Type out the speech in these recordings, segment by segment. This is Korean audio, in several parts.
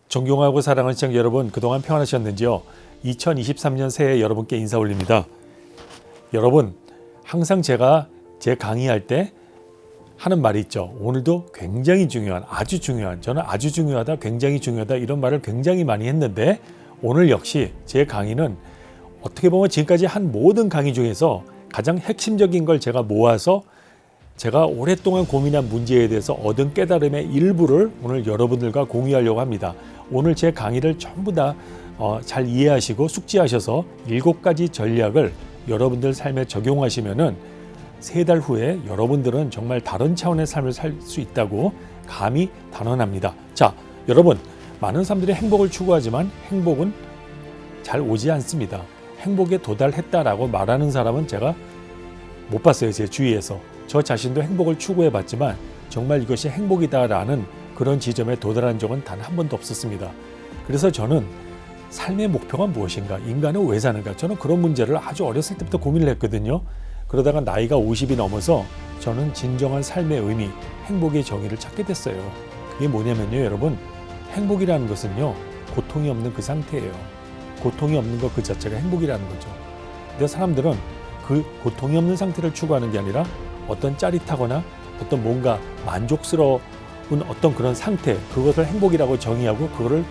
존경하고 사랑하는 시청자 여러분, 그동안 평안하셨는지요? 2023년 새해 여러분께 인사 올립니다. 여러분, 항상 제가 제 강의할 때 하는 말이 있죠. 오늘도 굉장히 중요한, 아주 중요한, 저는 아주 중요하다, 굉장히 중요하다 이런 말을 굉장히 많이 했는데, 오늘 역시 제 강의는 어떻게 보면 지금까지 한 모든 강의 중에서 가장 핵심적인 걸 제가 모아서 제가 오랫동안 고민한 문제에 대해서 얻은 깨달음의 일부를 오늘 여러분들과 공유하려고 합니다. 오늘 제 강의를 전부 다 잘 이해하시고 숙지하셔서 7가지 전략을 여러분들 삶에 적용하시면은 3달 후에 여러분들은 정말 다른 차원의 삶을 살 수 있다고 감히 단언합니다. 자, 여러분, 많은 사람들이 행복을 추구하지만 행복은 잘 오지 않습니다. 행복에 도달했다라고 말하는 사람은 제가 못 봤어요. 제 주위에서. 저 자신도 행복을 추구해봤지만 정말 이것이 행복이다라는 그런 지점에 도달한 적은 단 한 번도 없었습니다. 그래서 저는 삶의 목표가 무엇인가? 인간은 왜 사는가? 저는 그런 문제를 아주 어렸을 때부터 고민을 했거든요. 그러다가 나이가 50이 넘어서 저는 진정한 삶의 의미, 행복의 정의를 찾게 됐어요. 그게 뭐냐면요, 여러분. 행복이라는 것은요, 고통이 없는 그 상태예요. 고통이 없는 것 그 자체가 행복이라는 거죠. 근데 사람들은 그 고통이 없는 상태를 추구하는 게 아니라 어떤 짜릿하거나 어떤 뭔가 만족스러운 어떤 그런 상태, 그것을 행복이라고 정의하고 그거를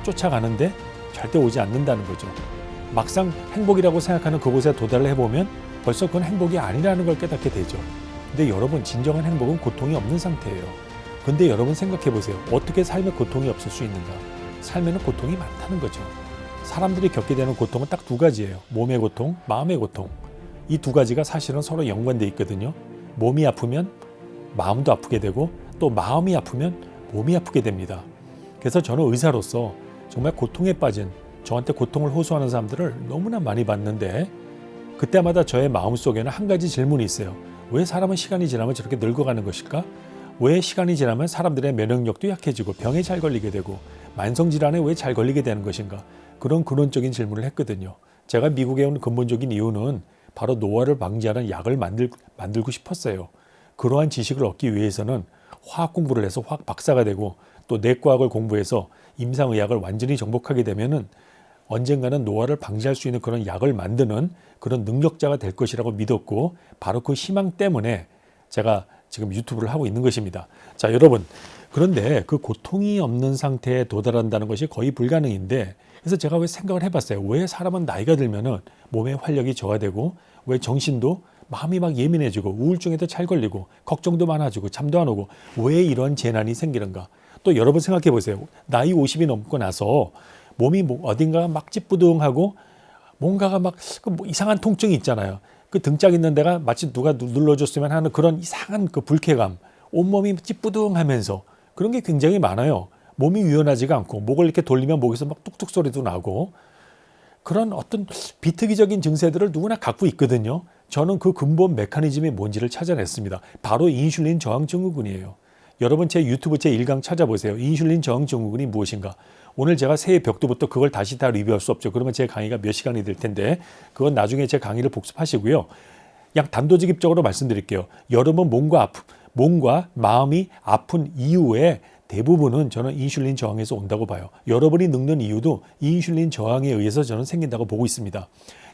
쫓아가는데 절대 오지 않는다는 거죠. 막상 행복이라고 생각하는 그곳에 도달을 해보면 벌써 그건 행복이 아니라는 걸 깨닫게 되죠. 근데 여러분, 진정한 행복은 고통이 없는 상태예요. 근데 여러분 생각해 보세요. 어떻게 삶에 고통이 없을 수 있는가? 삶에는 고통이 많다는 거죠. 사람들이 겪게 되는 고통은 딱 2가지예요. 몸의 고통, 마음의 고통. 이 2가지가 사실은 서로 연관되어 있거든요. 몸이 아프면 마음도 아프게 되고 또 마음이 아프면 몸이 아프게 됩니다. 그래서 저는 의사로서 정말 고통에 빠진, 저한테 고통을 호소하는 사람들을 너무나 많이 봤는데, 그때마다 저의 마음속에는 한 가지 질문이 있어요. 왜 사람은 시간이 지나면 저렇게 늙어가는 것일까? 왜 시간이 지나면 사람들의 면역력도 약해지고 병에 잘 걸리게 되고 만성질환에 왜 잘 걸리게 되는 것인가? 그런 근원적인 질문을 했거든요. 제가 미국에 온 근본적인 이유는 바로 노화를 방지하는 약을 만들고 싶었어요. 그러한 지식을 얻기 위해서는 화학 공부를 해서 화학 박사가 되고 또 내과학을 공부해서 임상의학을 완전히 정복하게 되면은 언젠가는 노화를 방지할 수 있는 그런 약을 만드는 그런 능력자가 될 것이라고 믿었고, 바로 그 희망 때문에 제가 지금 유튜브를 하고 있는 것입니다. 자, 여러분, 그런데 그 고통이 없는 상태에 도달한다는 것이 거의 불가능인데, 그래서 제가 왜 생각을 해봤어요. 왜 사람은 나이가 들면은 몸의 활력이 저하되고, 왜 정신도 마음이 막 예민해지고 우울증에도 잘 걸리고 걱정도 많아지고 잠도 안 오고, 왜 이런 재난이 생기는가? 또 여러분 생각해 보세요. 나이 50이 넘고 나서 몸이 어딘가가 막 찌뿌둥하고 뭔가가 막 이상한 통증이 있잖아요. 그 등짝 있는 데가 마치 누가 눌러줬으면 하는 그런 이상한 그 불쾌감, 온몸이 찌뿌둥하면서 그런 게 굉장히 많아요. 몸이 유연하지가 않고 목을 이렇게 돌리면 목에서 막 뚝뚝 소리도 나고, 그런 어떤 비특이적인 증세들을 누구나 갖고 있거든요. 저는 그 근본 메커니즘이 뭔지를 찾아냈습니다. 바로 인슐린 저항 증후군이에요. 여러분 제 유튜브 제 1강 찾아보세요. 인슐린 저항 증후군이 무엇인가? 오늘 제가 새해 벽두부터 그걸 다시 다 리뷰할 수 없죠. 그러면 제 강의가 몇 시간이 될 텐데 그건 나중에 제 강의를 복습하시고요. 그냥 단도직입적으로 말씀드릴게요. 여러분 몸과 마음이 아픈 이유에 대부분은 저는 인슐린 저항에서 온다고 봐요. 여러분이 늙는 이유도 인슐린 저항에 의해서 저는 생긴다고 보고 있습니다.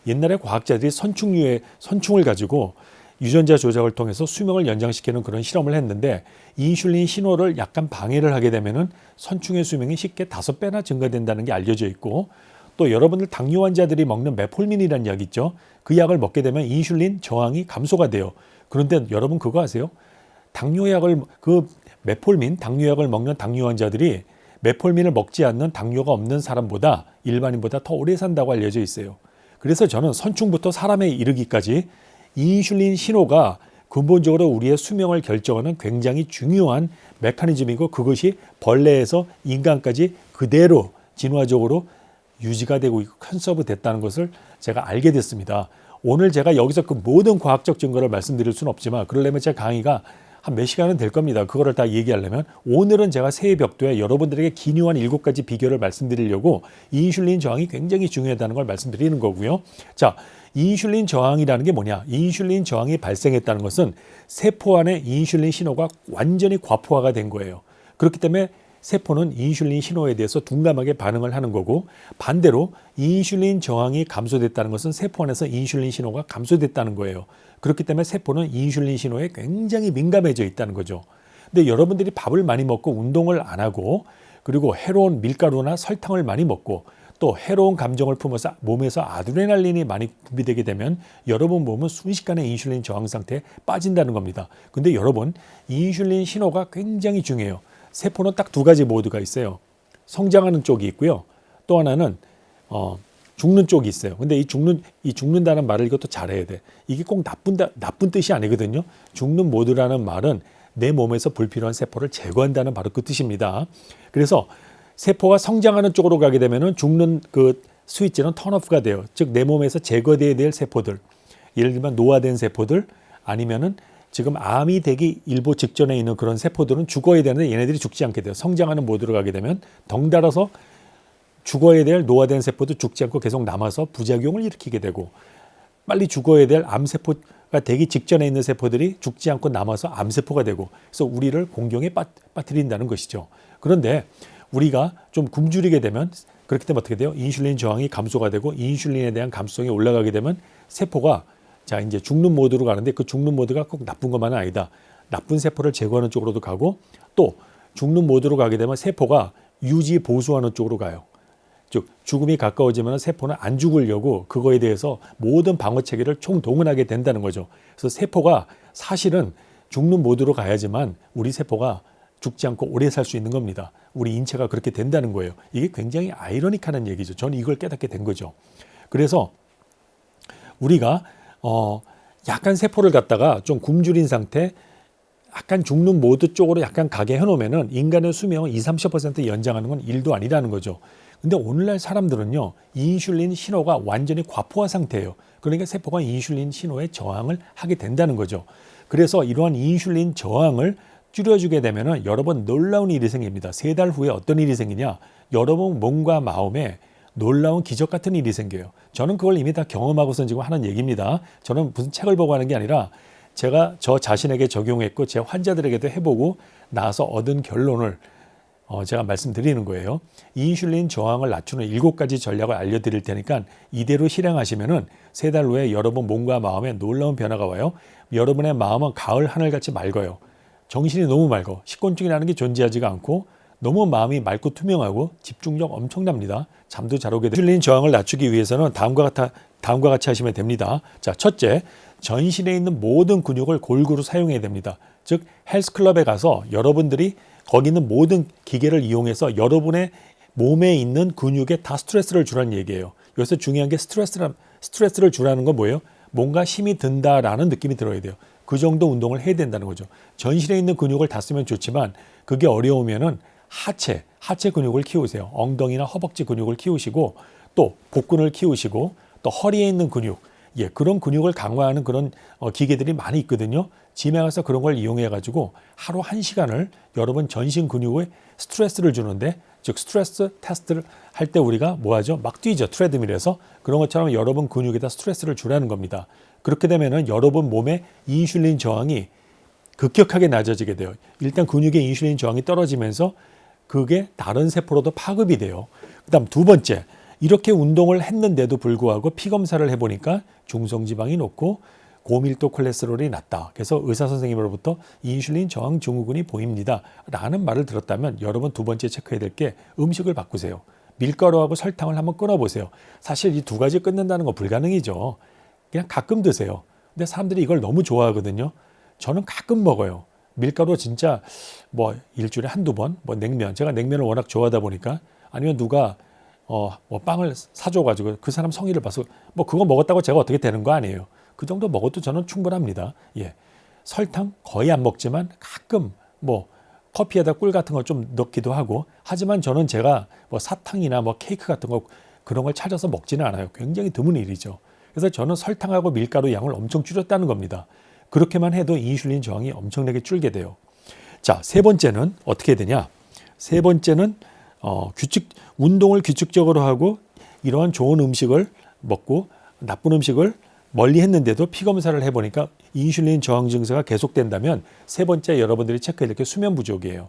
옛날에 과학자들이 선충을 가지고 유전자 조작을 통해서 수명을 연장시키는 그런 실험을 했는데, 인슐린 신호를 약간 방해를 하게 되면은 선충의 수명이 쉽게 5배나 증가된다는 게 알려져 있고, 또 여러분들 당뇨 환자들이 먹는 메폴민이라는 약이 있죠. 그 약을 먹게 되면 인슐린 저항이 감소가 돼요. 그런데 여러분 그거 아세요? 당뇨약을 먹는 당뇨 환자들이 메폴민을 먹지 않는 당뇨가 없는 사람보다, 일반인보다 더 오래 산다고 알려져 있어요. 그래서 저는 선충부터 사람에 이르기까지 인슐린 신호가 근본적으로 우리의 수명을 결정하는 굉장히 중요한 메커니즘이고, 그것이 벌레에서 인간까지 그대로 진화적으로 유지가 되고 있고 컨서브 됐다는 것을 제가 알게 됐습니다. 오늘 제가 여기서 그 모든 과학적 증거를 말씀드릴 수는 없지만, 그러려면 제 강의가 한 몇 시간은 될 겁니다. 그거를 다 얘기하려면. 오늘은 제가 새해 벽두에 여러분들에게 기묘한 7가지 비결을 말씀드리려고 인슐린 저항이 굉장히 중요하다는 걸 말씀드리는 거고요. 자, 인슐린 저항이라는 게 뭐냐? 인슐린 저항이 발생했다는 것은 세포 안에 인슐린 신호가 완전히 과포화가 된 거예요. 그렇기 때문에 세포는 인슐린 신호에 대해서 둔감하게 반응을 하는 거고, 반대로 인슐린 저항이 감소됐다는 것은 세포 안에서 인슐린 신호가 감소됐다는 거예요. 그렇기 때문에 세포는 인슐린 신호에 굉장히 민감해져 있다는 거죠. 근데 여러분들이 밥을 많이 먹고 운동을 안 하고, 그리고 해로운 밀가루나 설탕을 많이 먹고, 또 해로운 감정을 품어서 몸에서 아드레날린이 많이 분비되게 되면 여러분 몸은 순식간에 인슐린 저항 상태에 빠진다는 겁니다. 근데 여러분, 인슐린 신호가 굉장히 중요해요. 세포는 딱 두 가지 모드가 있어요. 성장하는 쪽이 있고요. 또 하나는 죽는 쪽이 있어요. 근데 이 죽는다는 말을 이것도 잘해야 돼. 이게 꼭 나쁜 뜻이 아니거든요. 죽는 모드라는 말은 내 몸에서 불필요한 세포를 제거한다는 바로 그 뜻입니다. 그래서 세포가 성장하는 쪽으로 가게 되면은 죽는 그 스위치는 턴오프가 돼요. 즉 내 몸에서 제거돼야 될 세포들, 예를 들면 노화된 세포들, 아니면은 지금 암이 되기 일보 직전에 있는 그런 세포들은 죽어야 되는데 얘네들이 죽지 않게 돼요. 성장하는 모드로 가게 되면 덩달아서 죽어야 될 노화된 세포도 죽지 않고 계속 남아서 부작용을 일으키게 되고, 빨리 죽어야 될 암세포가 되기 직전에 있는 세포들이 죽지 않고 남아서 암세포가 되고, 그래서 우리를 공경에 빠뜨린다는 것이죠. 그런데 우리가 좀 굶주리게 되면, 그렇기 때문에 어떻게 돼요? 인슐린 저항이 감소가 되고 인슐린에 대한 감수성이 올라가게 되면 세포가 자 이제 죽는 모드로 가는데, 그 죽는 모드가 꼭 나쁜 것만은 아니다. 나쁜 세포를 제거하는 쪽으로도 가고, 또 죽는 모드로 가게 되면 세포가 유지 보수하는 쪽으로 가요. 즉 죽음이 가까워지면 세포는 안 죽으려고 그거에 대해서 모든 방어 체계를 총동원하게 된다는 거죠. 그래서 세포가 사실은 죽는 모드로 가야지만 우리 세포가 죽지 않고 오래 살 수 있는 겁니다. 우리 인체가 그렇게 된다는 거예요. 이게 굉장히 아이러니한 얘기죠. 저는 이걸 깨닫게 된 거죠. 그래서 우리가 약간 세포를 갖다가 좀 굶주린 상태, 약간 죽는 모드 쪽으로 약간 가게 해놓으면은 인간의 수명을 20-30% 연장하는 건 일도 아니라는 거죠. 근데 오늘날 사람들은요, 인슐린 신호가 완전히 과포화 상태예요. 그러니까 세포가 인슐린 신호에 저항을 하게 된다는 거죠. 그래서 이러한 인슐린 저항을 줄여주게 되면은 여러분 놀라운 일이 생깁니다. 3달 후에 어떤 일이 생기냐? 여러분 몸과 마음에 놀라운 기적 같은 일이 생겨요. 저는 그걸 이미 다 경험하고선 지금 하는 얘기입니다. 저는 무슨 책을 보고 하는 게 아니라 제가 저 자신에게 적용했고 제 환자들에게도 해보고 나서 얻은 결론을 제가 말씀드리는 거예요. 인슐린 저항을 낮추는 7가지 전략을 알려드릴 테니까 이대로 실행하시면은 3달 후에 여러분 몸과 마음에 놀라운 변화가 와요. 여러분의 마음은 가을 하늘같이 맑아요. 정신이 너무 맑아. 식곤증이라는 게 존재하지가 않고 너무 마음이 맑고 투명하고 집중력 엄청납니다. 잠도 잘 오게 돼요. 인슐린 저항을 낮추기 위해서는 다음과 같이 하시면 됩니다. 자, 첫째, 전신에 있는 모든 근육을 골고루 사용해야 됩니다. 즉 헬스클럽에 가서 여러분들이 거기 있는 모든 기계를 이용해서 여러분의 몸에 있는 근육에 다 스트레스를 주라는 얘기예요. 여기서 중요한 게 스트레스를 주라는 건 뭐예요? 뭔가 힘이 든다라는 느낌이 들어야 돼요. 그 정도 운동을 해야 된다는 거죠. 전신에 있는 근육을 다 쓰면 좋지만 그게 어려우면은 하체 근육을 키우세요. 엉덩이나 허벅지 근육을 키우시고, 또 복근을 키우시고, 또 허리에 있는 근육, 그런 근육을 강화하는 그런 기계들이 많이 있거든요. 짐에 가서 그런 걸 이용해 가지고 하루 1시간을 여러분 전신 근육에 스트레스를 주는데, 즉 스트레스 테스트를 할 때 우리가 뭐 하죠? 막 뛰죠. 트레드밀에서. 그런 것처럼 여러분 근육에다 스트레스를 주라는 겁니다. 그렇게 되면은 여러분 몸의 인슐린 저항이 급격하게 낮아지게 돼요. 일단 근육의 인슐린 저항이 떨어지면서 그게 다른 세포로도 파급이 돼요. 그다음 두 번째, 이렇게 운동을 했는데도 불구하고 피 검사를 해보니까 중성지방이 높고 고밀도 콜레스테롤이 낮다. 그래서 의사 선생님으로부터 인슐린 저항 증후군이 보입니다. 라는 말을 들었다면 여러분 두 번째 체크해야 될 게 음식을 바꾸세요. 밀가루하고 설탕을 한번 끊어보세요. 사실 이 두 가지 끊는다는 거 불가능이죠. 그냥 가끔 드세요. 근데 사람들이 이걸 너무 좋아하거든요. 저는 가끔 먹어요. 밀가루 진짜 뭐 일주일에 한두 번, 뭐 냉면, 제가 냉면을 워낙 좋아하다 보니까, 아니면 누가 뭐 빵을 사줘가지고 그 사람 성의를 봐서 뭐 그거 먹었다고 제가 어떻게 되는 거 아니에요. 그 정도 먹어도 저는 충분합니다. 설탕 거의 안 먹지만 가끔 뭐 커피에다 꿀 같은 걸 좀 넣기도 하고, 하지만 저는 제가 뭐 사탕이나 뭐 케이크 같은 거 그런 걸 찾아서 먹지는 않아요. 굉장히 드문 일이죠. 그래서 저는 설탕하고 밀가루 양을 엄청 줄였다는 겁니다. 그렇게만 해도 인슐린 저항이 엄청나게 줄게 돼요. 자, 세 번째는 어떻게 되냐? 세 번째는 운동을 규칙적으로 하고 이러한 좋은 음식을 먹고 나쁜 음식을 멀리 했는데도 피 검사를 해보니까 인슐린 저항 증세가 계속된다면 세 번째 여러분들이 체크해야 될 게 수면 부족이에요.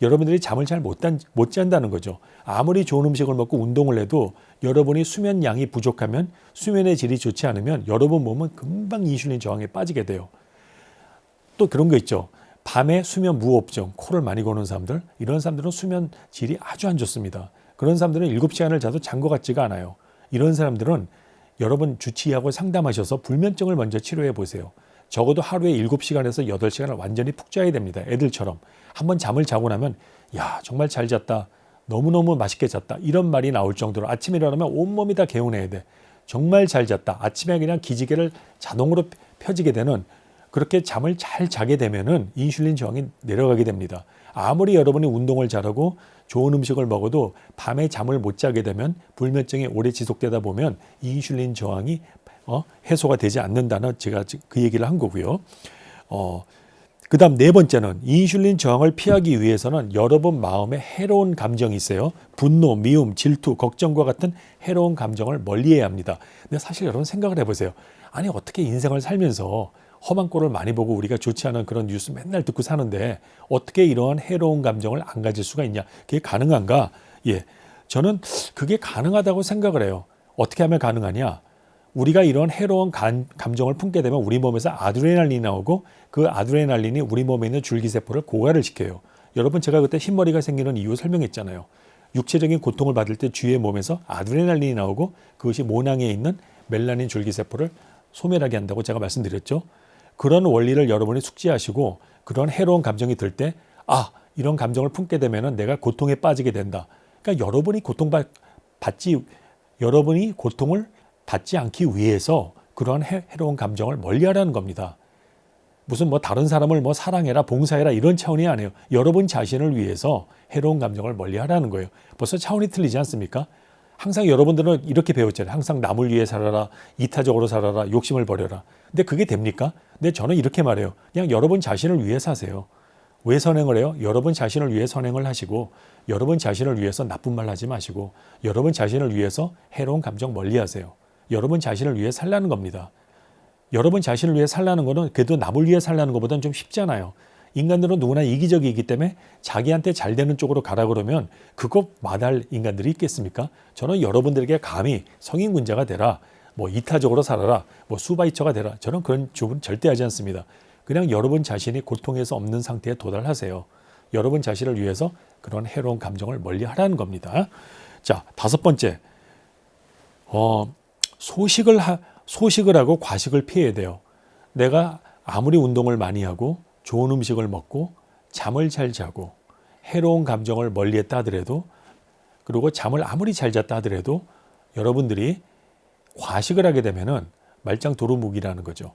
여러분들이 잠을 잘 못 잔다는 거죠. 아무리 좋은 음식을 먹고 운동을 해도 여러분이 수면 양이 부족하면, 수면의 질이 좋지 않으면 여러분 몸은 금방 인슐린 저항에 빠지게 돼요. 또 그런 거 있죠. 밤에 수면 무호흡증, 코를 많이 고는 사람들, 이런 사람들은 수면 질이 아주 안 좋습니다. 그런 사람들은 7시간을 자도 잔 것 같지가 않아요. 이런 사람들은 여러분 주치의하고 상담하셔서 불면증을 먼저 치료해 보세요. 적어도 하루에 7시간에서 8시간을 완전히 푹 자야 됩니다. 애들처럼. 한번 잠을 자고 나면 야, 정말 잘 잤다. 너무너무 맛있게 잤다. 이런 말이 나올 정도로 아침에 일어나면 온몸이 다 개운해야 돼. 정말 잘 잤다. 아침에 그냥 기지개를 자동으로 펴지게 되는, 그렇게 잠을 잘 자게 되면은 인슐린 저항이 내려가게 됩니다. 아무리 여러분이 운동을 잘하고 좋은 음식을 먹어도 밤에 잠을 못 자게 되면, 불면증이 오래 지속되다 보면 인슐린 저항이 해소가 되지 않는다는, 제가 그 얘기를 한 거고요. 그 다음 네 번째는, 인슐린 저항을 피하기 위해서는 여러분 마음에 해로운 감정이 있어요. 분노, 미움, 질투, 걱정과 같은 해로운 감정을 멀리해야 합니다. 근데 사실 여러분 생각을 해보세요. 아니 어떻게 인생을 살면서 험한 꼴을 많이 보고 우리가 좋지 않은 그런 뉴스 맨날 듣고 사는데 어떻게 이러한 해로운 감정을 안 가질 수가 있냐? 그게 가능한가? 예, 저는 그게 가능하다고 생각을 해요. 어떻게 하면 가능하냐? 우리가 이런 해로운 감정을 품게 되면 우리 몸에서 아드레날린이 나오고, 그 아드레날린이 우리 몸에 있는 줄기세포를 고갈을 시켜요. 여러분, 제가 그때 흰머리가 생기는 이유 설명했잖아요. 육체적인 고통을 받을 때 주위의 몸에서 아드레날린이 나오고, 그것이 모낭에 있는 멜라닌 줄기세포를 소멸하게 한다고 제가 말씀드렸죠. 그런 원리를 여러분이 숙지하시고, 그런 해로운 감정이 들 때 이런 감정을 품게 되면 내가 고통에 빠지게 된다. 그러니까 여러분이 고통을 받지 않기 위해서 그러한 해로운 감정을 멀리하라는 겁니다. 무슨 다른 사람을 사랑해라, 봉사해라 이런 차원이 아니에요. 여러분 자신을 위해서 해로운 감정을 멀리하라는 거예요. 벌써 차원이 틀리지 않습니까? 항상 여러분들은 이렇게 배웠잖아요. 항상 남을 위해 살아라, 이타적으로 살아라, 욕심을 버려라. 근데 그게 됩니까? 근데 저는 이렇게 말해요. 그냥 여러분 자신을 위해 사세요. 왜 선행을 해요? 여러분 자신을 위해 선행을 하시고, 여러분 자신을 위해서 나쁜 말 하지 마시고, 여러분 자신을 위해서 해로운 감정 멀리하세요. 여러분 자신을 위해 살라는 겁니다. 여러분 자신을 위해 살라는 거는 그래도 남을 위해 살라는 것보다는 좀 쉽잖아요. 인간들은 누구나 이기적이기 때문에 자기한테 잘 되는 쪽으로 가라 그러면 그것 마다할 인간들이 있겠습니까? 저는 여러분들에게 감히 성인군자가 되라, 이타적으로 살아라, 수바이처가 되라, 저는 그런 주문 절대 하지 않습니다. 그냥 여러분 자신이 고통에서 없는 상태에 도달하세요. 여러분 자신을 위해서 그런 해로운 감정을 멀리하라는 겁니다. 자, 다섯 번째, 소식을 하고 과식을 피해야 돼요. 내가 아무리 운동을 많이 하고 좋은 음식을 먹고 잠을 잘 자고 해로운 감정을 멀리했다 하더라도, 그리고 잠을 아무리 잘 잤다 하더라도 여러분들이 과식을 하게 되면은 말짱 도루묵이라는 거죠.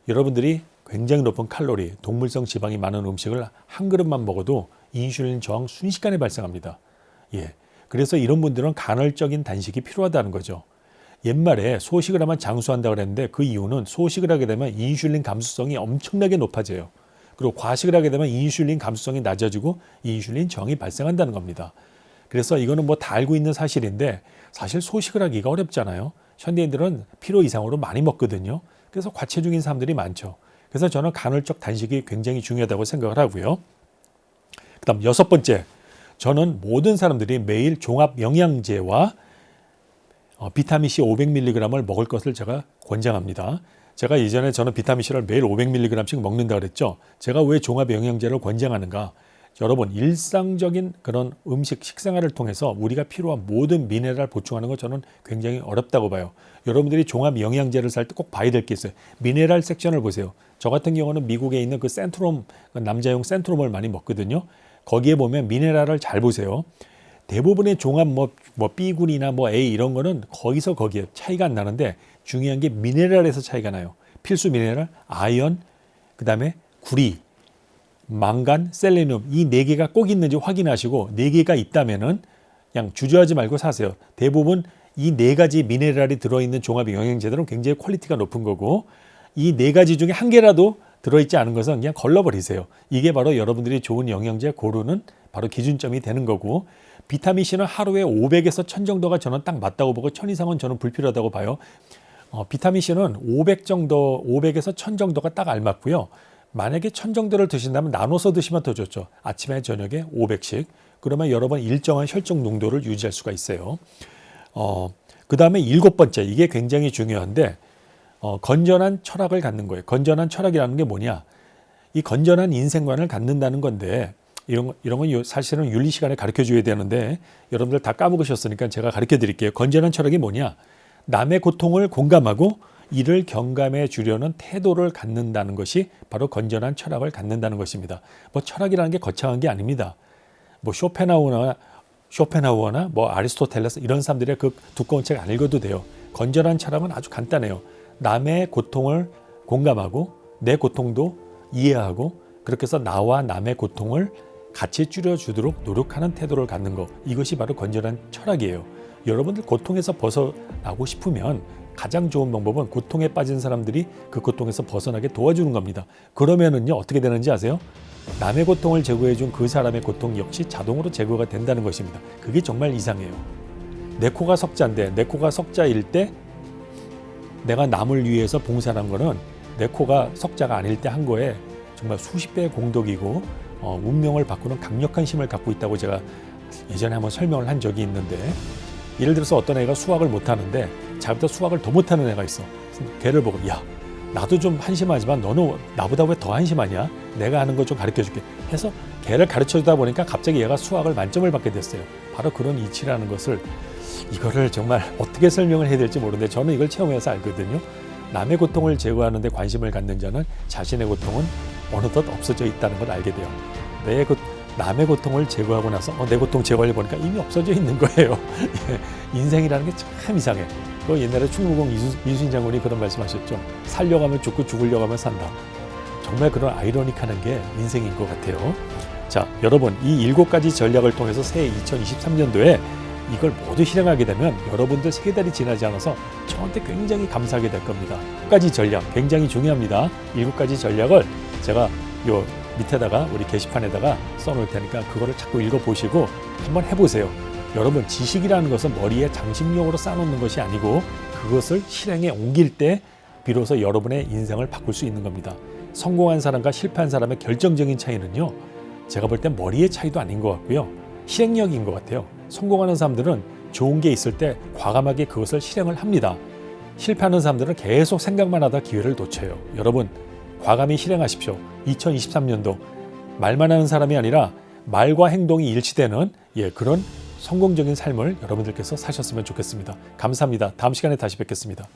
여러분들이 굉장히 높은 칼로리, 동물성 지방이 많은 음식을 한 그릇만 먹어도 인슐린 저항 순식간에 발생합니다. 예, 그래서 이런 분들은 간헐적인 단식이 필요하다는 거죠. 옛말에 소식을 하면 장수한다고 그랬는데, 그 이유는 소식을 하게 되면 인슐린 감수성이 엄청나게 높아져요. 그리고 과식을 하게 되면 인슐린 감수성이 낮아지고 인슐린 저항이 발생한다는 겁니다. 그래서 이거는 다 알고 있는 사실인데, 사실 소식을 하기가 어렵잖아요. 현대인들은 필요 이상으로 많이 먹거든요. 그래서 과체중인 사람들이 많죠. 그래서 저는 간헐적 단식이 굉장히 중요하다고 생각을 하고요. 그 다음 여섯 번째, 저는 모든 사람들이 매일 종합 영양제와 비타민C 500mg을 먹을 것을 제가 권장합니다. 제가 이전에 저는 비타민C를 매일 500mg씩 먹는다 그랬죠. 제가 왜 종합 영양제를 권장하는가? 여러분, 일상적인 그런 식생활을 통해서 우리가 필요한 모든 미네랄을 보충하는 거 저는 굉장히 어렵다고 봐요. 여러분들이 종합 영양제를 살 때 꼭 봐야 될 게 있어요. 미네랄 섹션을 보세요. 저 같은 경우는 미국에 있는 그 센트롬, 남자용 센트롬을 많이 먹거든요. 거기에 보면 미네랄을 잘 보세요. 대부분의 종합 B군이나 A 이런 거는 거기서 거기에 차이가 안 나는데, 중요한 게 미네랄에서 차이가 나요. 필수 미네랄, 아연, 그 다음에 구리, 망간, 셀레늄, 이 네 개가 꼭 있는지 확인하시고, 네 개가 있다면은 그냥 주저하지 말고 사세요. 대부분 이 네 가지 미네랄이 들어있는 종합 영양제들은 굉장히 퀄리티가 높은 거고, 이 네 가지 중에 한 개라도 들어있지 않은 것은 그냥 걸러버리세요. 이게 바로 여러분들이 좋은 영양제 고르는 바로 기준점이 되는 거고, 비타민C는 하루에 500에서 1000 정도가 저는 딱 맞다고 보고, 1000 이상은 저는 불필요하다고 봐요. 비타민C는 500에서 1000 정도가 딱 알맞고요. 만약에 1000 정도를 드신다면 나눠서 드시면 더 좋죠. 아침에 저녁에 500씩. 그러면 여러 번 일정한 혈중 농도를 유지할 수가 있어요. 그 다음에 7번째, 이게 굉장히 중요한데 건전한 철학을 갖는 거예요. 건전한 철학이라는 게 뭐냐? 이 건전한 인생관을 갖는다는 건데 이런 건 사실은 윤리 시간에 가르쳐 줘야 되는데 여러분들 다 까먹으셨으니까 제가 가르쳐 드릴게요. 건전한 철학이 뭐냐? 남의 고통을 공감하고 이를 경감해 주려는 태도를 갖는다는 것이 바로 건전한 철학을 갖는다는 것입니다. 뭐 철학이라는 게 거창한 게 아닙니다. 뭐 쇼펜하우어나 뭐 아리스토텔레스 이런 사람들의 그 두꺼운 책 안 읽어도 돼요. 건전한 철학은 아주 간단해요. 남의 고통을 공감하고 내 고통도 이해하고 그렇게 해서 나와 남의 고통을 같이 줄여주도록 노력하는 태도를 갖는 것, 이것이 바로 건전한 철학이에요. 여러분들 고통에서 벗어나고 싶으면 가장 좋은 방법은 고통에 빠진 사람들이 그 고통에서 벗어나게 도와주는 겁니다. 그러면은요 어떻게 되는지 아세요? 남의 고통을 제거해 준 그 사람의 고통 역시 자동으로 제거가 된다는 것입니다. 그게 정말 이상해요. 내 코가 석자인데 내 코가 석자일 때 내가 남을 위해서 봉사한 거는 내 코가 석자가 아닐 때 한 거에 정말 수십 배의 공덕이고 운명을 바꾸는 강력한 힘을 갖고 있다고 제가 예전에 한번 설명을 한 적이 있는데, 예를 들어서 어떤 애가 수학을 못하는데 자기보다 수학을 더 못하는 애가 있어. 걔를 보고 야 나도 좀 한심하지만 너는 나보다 왜 더 한심하냐? 내가 아는 거 좀 가르쳐줄게 해서 걔를 가르쳐주다 보니까 갑자기 얘가 수학을 만점을 받게 됐어요. 바로 그런 이치라는 것을, 이거를 정말 어떻게 설명을 해야 될지 모르는데 저는 이걸 체험해서 알거든요. 남의 고통을 제거하는 데 관심을 갖는 자는 자신의 고통은 어느덧 없어져 있다는 걸 알게 돼요. 남의 고통을 제거하고 나서 내 고통 제거하려 보니까 이미 없어져 있는 거예요. 인생이라는 게 참 이상해. 그 옛날에 충무공 이순신 장군이 그런 말씀하셨죠. 살려고 하면 죽고 죽으려고 하면 산다. 정말 그런 아이러닉한 게 인생인 것 같아요. 자, 여러분 이 7가지 전략을 통해서 새해 2023년도에 이걸 모두 실행하게 되면 여러분들 3달이 지나지 않아서 저한테 굉장히 감사하게 될 겁니다. 7가지 전략 굉장히 중요합니다. 7가지 전략을 제가 요 밑에다가 우리 게시판에다가 써놓을 테니까 그거를 자꾸 읽어보시고 한번 해보세요. 여러분 지식이라는 것은 머리에 장식용으로 쌓아놓는 것이 아니고 그것을 실행에 옮길 때 비로소 여러분의 인생을 바꿀 수 있는 겁니다. 성공한 사람과 실패한 사람의 결정적인 차이는요, 제가 볼 땐 머리의 차이도 아닌 것 같고요, 실행력인 것 같아요. 성공하는 사람들은 좋은 게 있을 때 과감하게 그것을 실행을 합니다. 실패하는 사람들은 계속 생각만 하다 기회를 놓쳐요. 여러분 과감히 실행하십시오. 2023년도 말만 하는 사람이 아니라 말과 행동이 일치되는 그런 성공적인 삶을 여러분들께서 사셨으면 좋겠습니다. 감사합니다. 다음 시간에 다시 뵙겠습니다.